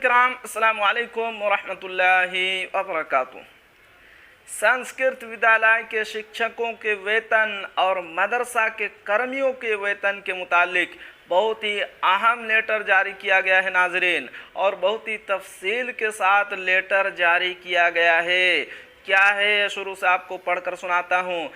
कराम अस्सलाम वालेकुम वरहमतुल्लाहि वबरकातुहू। संस्कृत विद्यालय के शिक्षकों के वेतन और मदरसा के कर्मियों के वेतन के मुतालिक बहुत ही अहम लेटर जारी किया गया है नाजरीन, और बहुत ही तफसील के साथ लेटर जारी किया गया है। क्या है शुरू से आपको पढ़कर सुनाता हूँ।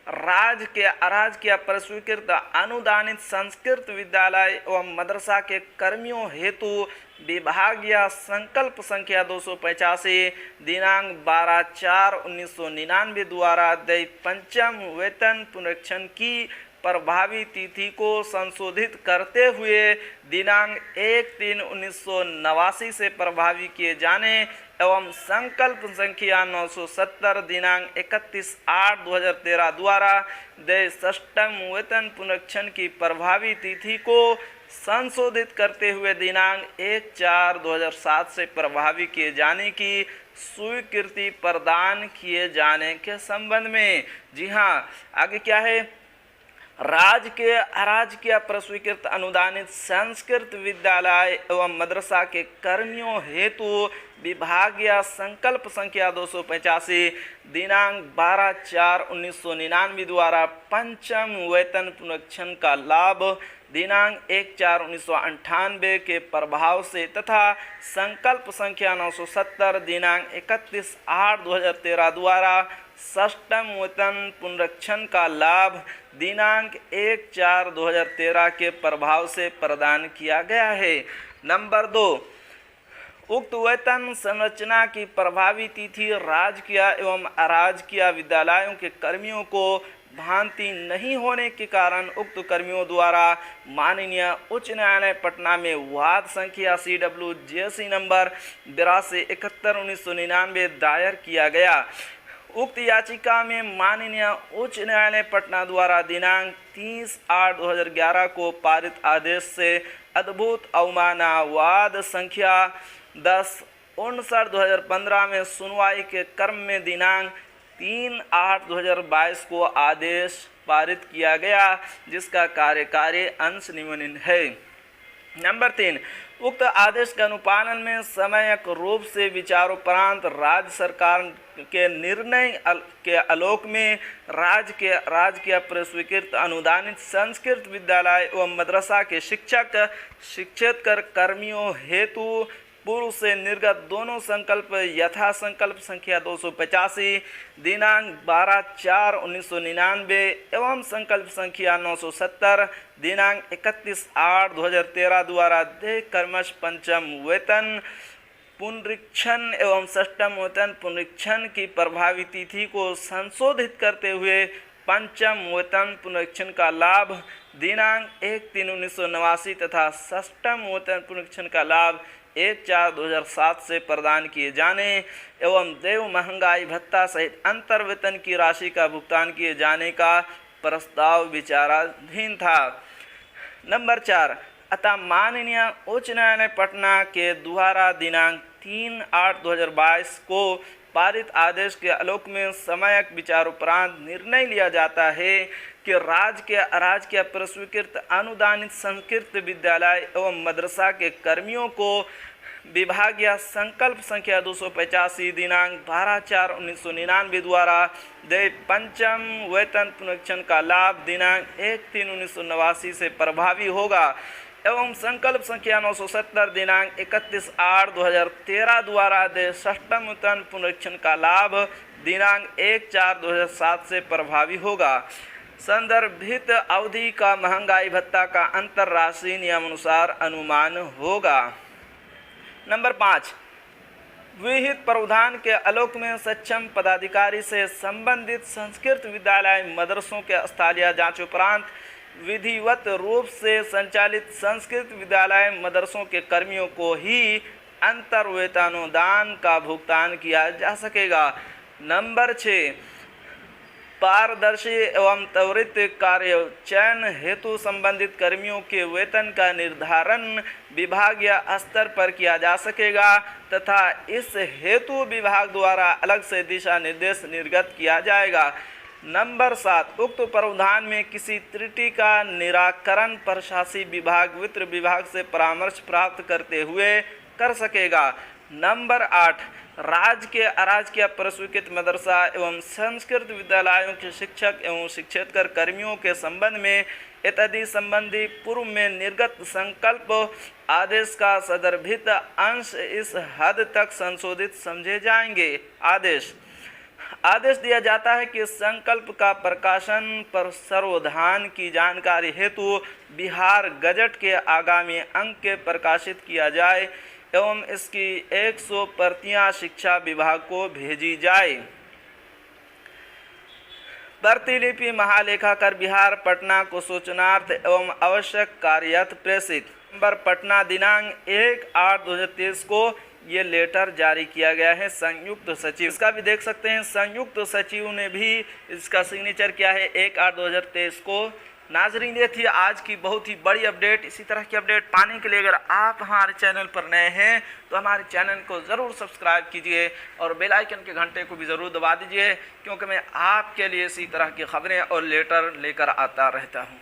राजकीय प्रस्वीकृत अनुदानित संस्कृत विद्यालय एवं मदरसा के कर्मियों हेतु विभागीय संकल्प संख्या 285 दिनांक 12/4/1999 द्वारा देय पंचम वेतन पुनरीक्षण की प्रभावी तिथि को संशोधित करते हुए दिनांक 1/3/1989 से प्रभावी किए जाने एवं संकल्प संख्या 970 दिनांक 31/8/2013 द्वारा देय षष्ठम वेतन पुनरीक्षण की प्रभावी तिथि को संशोधित करते हुए दिनांक 1/4/2007 से प्रभावी किए जाने की स्वीकृति प्रदान किए जाने के संबंध में। जी हाँ, आगे क्या है। राजकीय प्रस्वीकृत अनुदानित संस्कृत विद्यालय एवं मदरसा के कर्मियों हेतु विभागीय संकल्प संख्या 285 दिनांक 12/4/1999 द्वारा पंचम वेतन पुनरीक्षण का लाभ दिनांक 1/4/1998 के प्रभाव से तथा संकल्प संख्या 970 दिनांक 31/8/2013 द्वारा षष्ठम वेतन पुनरीक्षण का लाभ दिनांक 1/4/2013 के प्रभाव से प्रदान किया गया है। नंबर 2, उक्त वेतन संरचना की प्रभावी तिथि राजकीय एवं अराजकीय विद्यालयों के कर्मियों को भ्रांति नहीं होने के कारण उक्त कर्मियों द्वारा माननीय उच्च न्यायालय पटना में वाद संख्या CWJC नंबर 8271/1999 दायर किया गया। उक्त याचिका में माननीय उच्च न्यायालय पटना द्वारा दिनांक 30/8/2011 को पारित आदेश से अद्भुत अवमानना वाद संख्या 10/59/2015 में सुनवाई के क्रम में दिनांक 3/8/2022 को आदेश पारित किया गया, जिसका कार्यकारी अंश निम्न है। नंबर 3, उक्त आदेश के अनुपालन में समयक रूप से विचारोपरांत राज्य सरकार के निर्णय के आलोक में राजकीय प्रस्वीकृत अनुदानित संस्कृत विद्यालय एवं मदरसा के शिक्षकेतर कर्मियों हेतु पूर्व से निर्गत दोनों संकल्प यथा संकल्प संख्या 285 दिनांक 12/4/1999 एवं संकल्प संख्या 970 दिनांक 31/8/2013 द्वारा देय क्रमश पंचम वेतन पुनरीक्षण एवं षष्ठम वेतन पुनरीक्षण की प्रभावी तिथि को संशोधित करते हुए पंचम वेतन पुनरीक्षण का लाभ दिनांक 1/3/1989 तथा षष्ठम वेतन पुनरीक्षण का लाभ 1/4/2007 से प्रदान किए जाने एवं देय महंगाई भत्ता सहित अंतर वेतन की राशि का भुगतान किए जाने का प्रस्ताव विचाराधीन था। नंबर 4, अतः माननीय उच्च न्यायालय पटना के द्वारा दिनांक 3/8/2022 को पारित आदेश के आलोक में समयक विचारोपरांत निर्णय लिया जाता है कि राजकीय प्रस्वीकृत अनुदानित संस्कृत विद्यालय एवं मदरसा के कर्मियों को विभागीय संकल्प संख्या 285 दिनांक 12/4/1999 द्वारा देय पंचम वेतन पुनरीक्षण का लाभ दिनांक 1/3/1989 से प्रभावी होगा एवं संकल्प संख्या 970 दिनांक 31/8/2013 द्वारा देय षष्ठम वेतन पुनरीक्षण का लाभ दिनांक 1/4/2007 से प्रभावी होगा। संदर्भित अवधि का महंगाई भत्ता का अंतर राशि नियमानुसार अनुमान होगा। नंबर 5, विहित प्रावधान के आलोक में सक्षम पदाधिकारी से संबंधित संस्कृत विद्यालय मदरसों के स्थलीय जांच उपरांत विधिवत रूप से संचालित संस्कृत विद्यालय मदरसों के कर्मियों को ही अंतर वेतनोदान का भुगतान किया जा सकेगा। नंबर 6, पारदर्शी एवं त्वरित कार्य चयन हेतु संबंधित कर्मियों के वेतन का निर्धारण विभागीय स्तर पर किया जा सकेगा तथा इस हेतु विभाग द्वारा अलग से दिशा निर्देश निर्गत किया जाएगा। नंबर 7, उक्त प्रावधान में किसी त्रुटि का निराकरण प्रशासनिक विभाग वित्त विभाग से परामर्श प्राप्त करते हुए कर सकेगा। नंबर 8, राज्य अराजकीय प्रस्वीकृत मदरसा एवं संस्कृत विद्यालयों के शिक्षक एवं शिक्षेतर कर्मियों के संबंध में इत्यादि संबंधी पूर्व में निर्गत संकल्प आदेश का संदर्भित अंश इस हद तक संशोधित समझे जाएंगे। आदेश दिया जाता है कि संकल्प का प्रकाशन पर सर्वधान की जानकारी हेतु बिहार गजट के आगामी अंक के प्रकाशित किया जाए एवं इसकी 100 प्रतियां शिक्षा विभाग को भेजी जाए। प्रतिलिपि महालेखाकार बिहार पटना को सूचनार्थ एवं आवश्यक कार्यर्थ प्रेषित। नंबर पटना दिनांक 1/8/2023 को ये लेटर जारी किया गया है संयुक्त सचिव। इसका भी देख सकते हैं, संयुक्त सचिव ने भी इसका सिग्नेचर किया है 1/8/2023 को। नाजरीन, ये थी आज की बहुत ही बड़ी अपडेट। इसी तरह की अपडेट पाने के लिए अगर आप हमारे चैनल पर नए हैं तो हमारे चैनल को ज़रूर सब्सक्राइब कीजिए और बेल आइकन के घंटे को भी ज़रूर दबा दीजिए, क्योंकि मैं आपके लिए इसी तरह की खबरें और लेटर लेकर आता रहता हूँ।